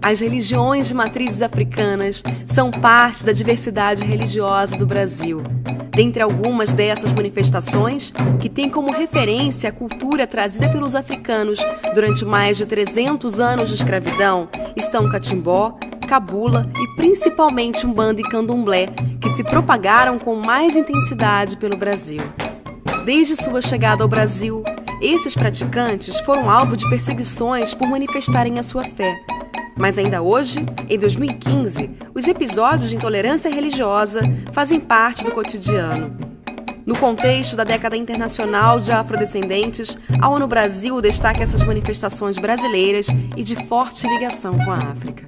As religiões de matrizes africanas são parte da diversidade religiosa do Brasil. Dentre algumas dessas manifestações, que têm como referência a cultura trazida pelos africanos durante mais de 300 anos de escravidão, estão catimbó, cabula e principalmente umbanda e candomblé, que se propagaram com mais intensidade pelo Brasil. Desde sua chegada ao Brasil, esses praticantes foram alvo de perseguições por manifestarem a sua fé. Mas ainda hoje, em 2015, os episódios de intolerância religiosa fazem parte do cotidiano. No contexto da década internacional de afrodescendentes, a ONU Brasil destaca essas manifestações brasileiras e de forte ligação com a África.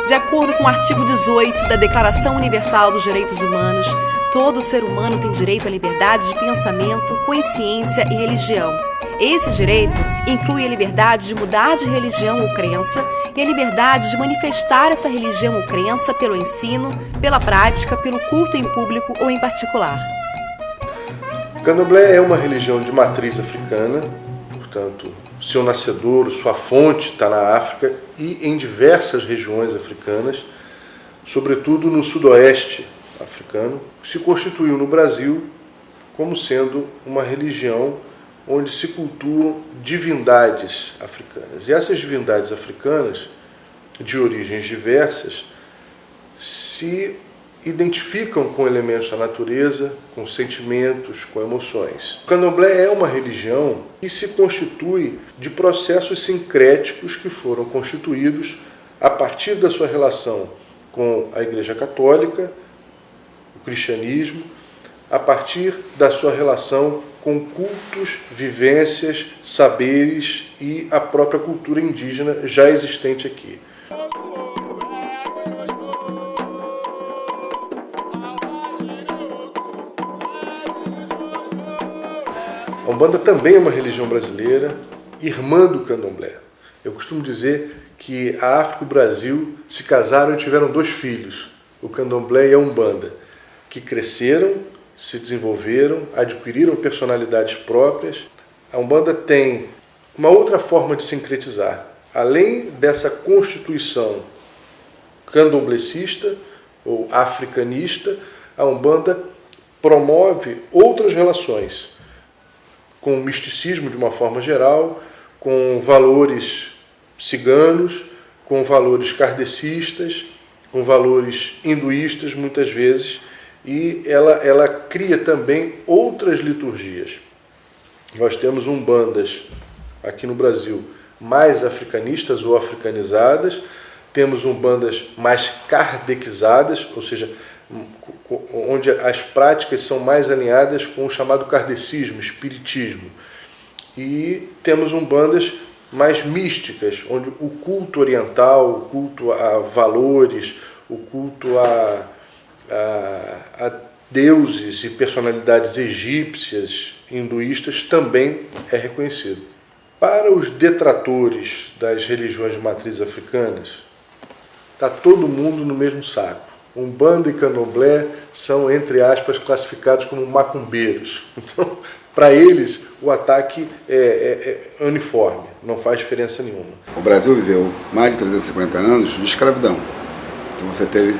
De acordo com o artigo 18 da Declaração Universal dos Direitos Humanos, todo ser humano tem direito à liberdade de pensamento, consciência e religião. Esse direito inclui a liberdade de mudar de religião ou crença e a liberdade de manifestar essa religião ou crença pelo ensino, pela prática, pelo culto em público ou em particular. O candomblé é uma religião de matriz africana, portanto, seu nascedouro, sua fonte está na África e em diversas regiões africanas, sobretudo no sudoeste africano, se constituiu no Brasil como sendo uma religião onde se cultuam divindades africanas. E essas divindades africanas, de origens diversas, se identificam com elementos da natureza, com sentimentos, com emoções. O candomblé é uma religião que se constitui de processos sincréticos que foram constituídos a partir da sua relação com a Igreja Católica, o cristianismo, a partir da sua relação com cultos, vivências, saberes e a própria cultura indígena já existente aqui. A Umbanda também é uma religião brasileira, irmã do candomblé. Eu costumo dizer que a África e o Brasil se casaram e tiveram 2 filhos, o candomblé e a Umbanda, que cresceram, se desenvolveram, adquiriram personalidades próprias. A Umbanda tem uma outra forma de sincretizar. Além dessa constituição candomblecista ou africanista, a Umbanda promove outras relações com o misticismo de uma forma geral, com valores ciganos, com valores kardecistas, com valores hinduístas muitas vezes, e ela cria também outras liturgias. Nós temos umbandas aqui no Brasil mais africanistas ou africanizadas, temos umbandas mais kardecizadas, ou seja, onde as práticas são mais alinhadas com o chamado kardecismo, espiritismo. E temos umbandas mais místicas, onde o culto oriental, o culto a valores, o culto a deuses e personalidades egípcias, hinduístas, também é reconhecido. Para os detratores das religiões de matriz africanas, está todo mundo no mesmo saco. Umbanda e candomblé são, entre aspas, classificados como macumbeiros. Então, para eles, o ataque é uniforme, não faz diferença nenhuma. O Brasil viveu mais de 350 anos de escravidão. Então você teve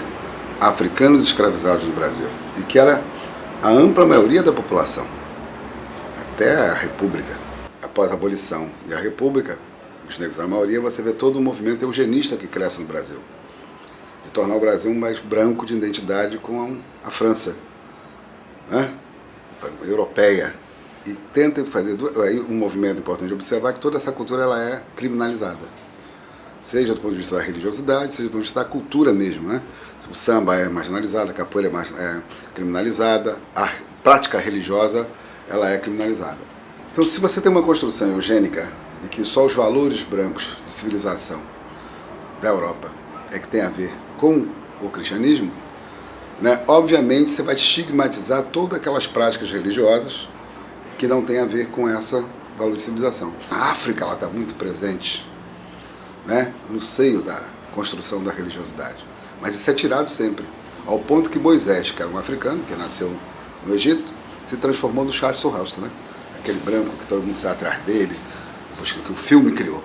africanos escravizados no Brasil, e que era a ampla maioria da população, até a República. Após a abolição e a República, os negros a maioria, você vê todo o movimento eugenista que cresce no Brasil, de tornar o Brasil mais branco de identidade com a França, né? Europeia, e tenta fazer aí um movimento importante de observar que toda essa cultura ela é criminalizada, seja do ponto de vista da religiosidade, seja do ponto de vista da cultura mesmo, né? O samba é marginalizado, a capoeira é criminalizada, a prática religiosa ela é criminalizada. Então, se você tem uma construção eugênica e que só os valores brancos de civilização da Europa é que tem a ver com o cristianismo, né, obviamente você vai estigmatizar todas aquelas práticas religiosas que não tem a ver com essa valor de civilização. A África está muito presente, né, no seio da construção da religiosidade. Mas isso é tirado sempre, ao ponto que Moisés, que era um africano, que nasceu no Egito, se transformou no Charleston Heston, né? Aquele branco que todo mundo está atrás dele, que o filme criou.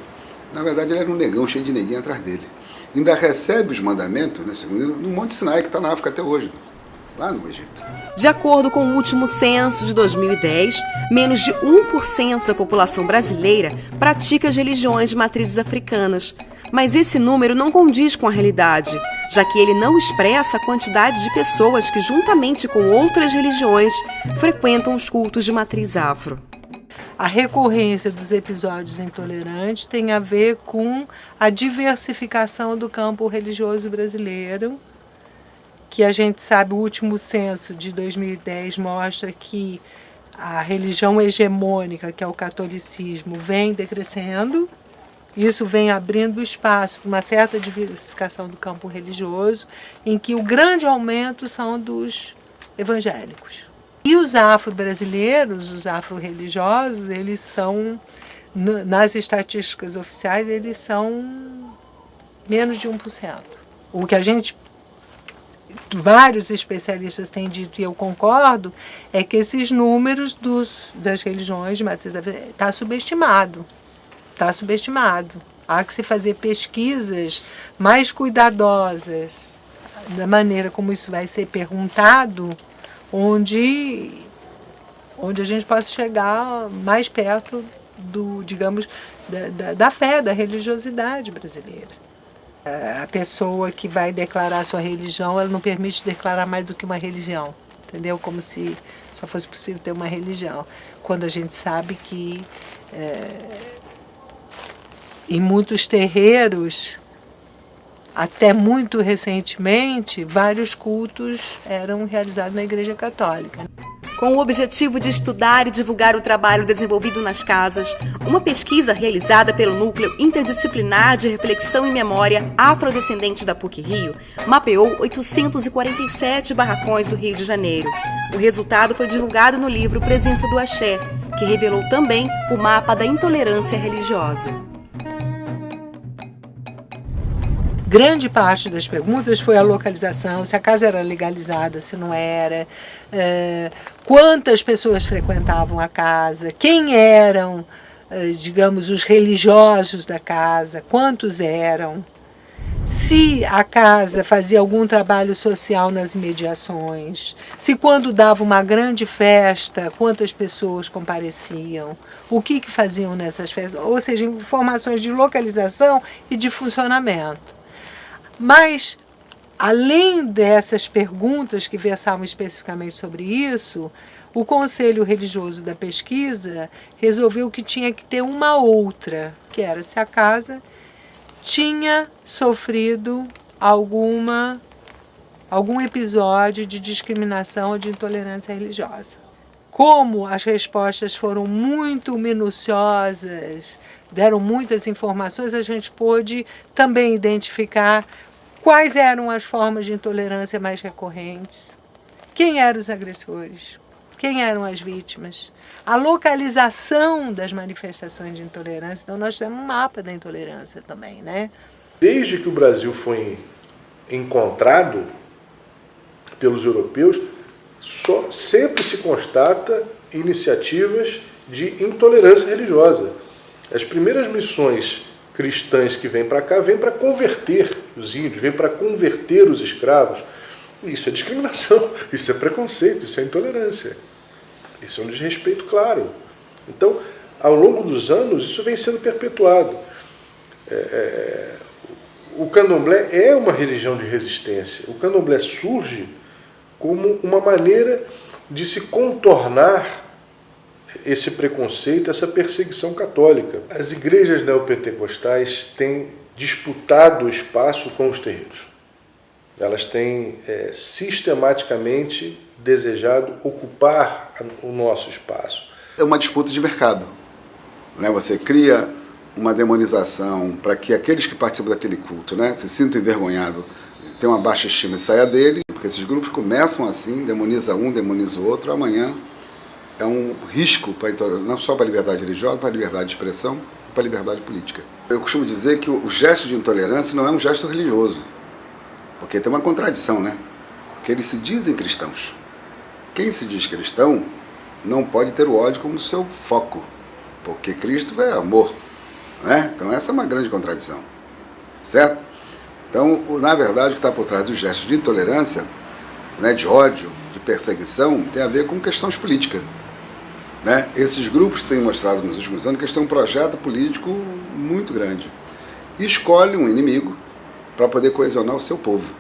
Na verdade, ele era um negão cheio de neguinho atrás dele. Ainda recebe os mandamentos, né, segundo no Monte Sinai, que está na África até hoje, lá no Egito. De acordo com o último censo de 2010, menos de 1% da população brasileira pratica as religiões de matrizes africanas. Mas esse número não condiz com a realidade, já que ele não expressa a quantidade de pessoas que, juntamente com outras religiões, frequentam os cultos de matriz afro. A recorrência dos episódios intolerantes tem a ver com a diversificação do campo religioso brasileiro, que a gente sabe, o último censo de 2010 mostra que a religião hegemônica, que é o catolicismo, vem decrescendo. Isso vem abrindo espaço para uma certa diversificação do campo religioso, em que o grande aumento são dos evangélicos. E os afro-brasileiros, os afro-religiosos, eles são, nas estatísticas oficiais, eles são menos de 1%. O que vários especialistas têm dito, e eu concordo, é que esses números das religiões de matriz está subestimado. Está subestimado. Há que se fazer pesquisas mais cuidadosas da maneira como isso vai ser perguntado, onde a gente possa chegar mais perto da fé, da religiosidade brasileira. A pessoa que vai declarar a sua religião, ela não permite declarar mais do que uma religião, entendeu? Como se só fosse possível ter uma religião, quando a gente sabe que em muitos terreiros, até muito recentemente, vários cultos eram realizados na Igreja Católica. Com o objetivo de estudar e divulgar o trabalho desenvolvido nas casas, uma pesquisa realizada pelo Núcleo Interdisciplinar de Reflexão e Memória Afrodescendente da PUC-Rio mapeou 847 barracões do Rio de Janeiro. O resultado foi divulgado no livro Presença do Axé, que revelou também o mapa da intolerância religiosa. Grande parte das perguntas foi a localização, se a casa era legalizada, se não era, quantas pessoas frequentavam a casa, quem eram, digamos, os religiosos da casa, quantos eram, se a casa fazia algum trabalho social nas imediações, se quando dava uma grande festa, quantas pessoas compareciam, o que faziam nessas festas, ou seja, informações de localização e de funcionamento. Mas, além dessas perguntas que versavam especificamente sobre isso, o Conselho Religioso da Pesquisa resolveu que tinha que ter uma outra, que era se a casa tinha sofrido algum episódio de discriminação ou de intolerância religiosa. Como as respostas foram muito minuciosas, deram muitas informações, a gente pôde também identificar quais eram as formas de intolerância mais recorrentes, quem eram os agressores, quem eram as vítimas, a localização das manifestações de intolerância. Então nós temos um mapa da intolerância também, né? Desde que o Brasil foi encontrado pelos europeus, sempre se constata iniciativas de intolerância religiosa. As primeiras missões cristãs que vêm para cá vêm para converter os índios, vêm para converter os escravos. Isso é discriminação, isso é preconceito, isso é intolerância. Isso é um desrespeito claro. Então, ao longo dos anos, isso vem sendo perpetuado. O candomblé é uma religião de resistência. O candomblé surge como uma maneira de se contornar esse preconceito, essa perseguição católica. As igrejas neopentecostais têm disputado o espaço com os terreiros. Elas têm sistematicamente desejado ocupar o nosso espaço. É uma disputa de mercado, né? Você cria uma demonização para que aqueles que participam daquele culto, né, se sintam envergonhados, tenham uma baixa estima e saia dele, porque esses grupos começam assim, demoniza um, demoniza o outro, amanhã é um risco não só para a liberdade religiosa, para a liberdade de expressão e para a liberdade política. Eu costumo dizer que o gesto de intolerância não é um gesto religioso, porque tem uma contradição, né? Porque eles se dizem cristãos. Quem se diz cristão não pode ter o ódio como seu foco, porque Cristo é amor. né? Então essa é uma grande contradição, certo? Então, na verdade, o que está por trás dos gestos de intolerância, né, de ódio, de perseguição, tem a ver com questões políticas, né? Esses grupos têm mostrado nos últimos anos que eles têm um projeto político muito grande. E escolhe um inimigo para poder coesionar o seu povo,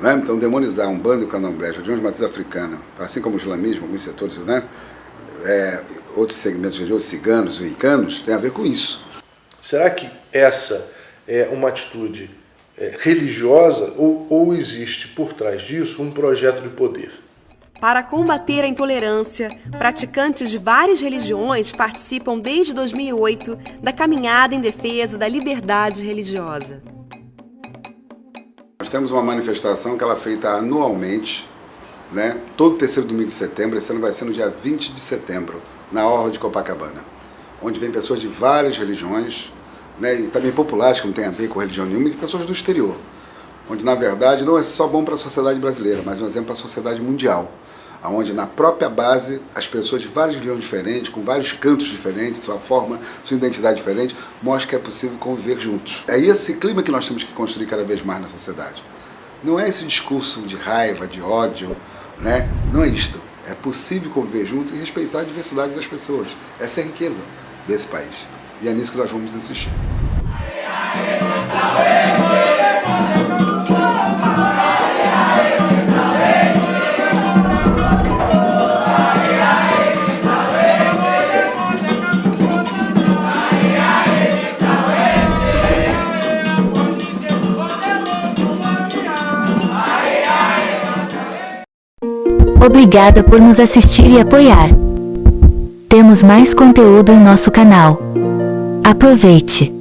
né? Então, demonizar um bando de candomblé, de uma matriz africana, assim como o islamismo, alguns setores, né? Outros segmentos religiosos, ciganos, wicanos, tem a ver com isso. Será que essa é uma atitude religiosa ou existe por trás disso um projeto de poder? Para combater a intolerância, praticantes de várias religiões participam desde 2008 da caminhada em defesa da liberdade religiosa. Nós temos uma manifestação que ela é feita anualmente, né? Todo terceiro domingo de setembro. Esse ano vai ser no dia 20 de setembro, na Orla de Copacabana, onde vem pessoas de várias religiões, né? E também populares, que não tem a ver com religião nenhuma, e pessoas do exterior, onde na verdade não é só bom para a sociedade brasileira, mas é um exemplo para a sociedade mundial, onde na própria base as pessoas de várias religiões diferentes, com vários cantos diferentes, sua forma, sua identidade diferente, mostram que é possível conviver juntos. É esse clima que nós temos que construir cada vez mais na sociedade. Não é esse discurso de raiva, de ódio, né? Não é isto. É possível conviver juntos e respeitar a diversidade das pessoas. Essa é a riqueza desse país. E é nisso que nós vamos insistir. Obrigada por nos assistir e apoiar. Temos mais conteúdo em nosso canal. Aproveite!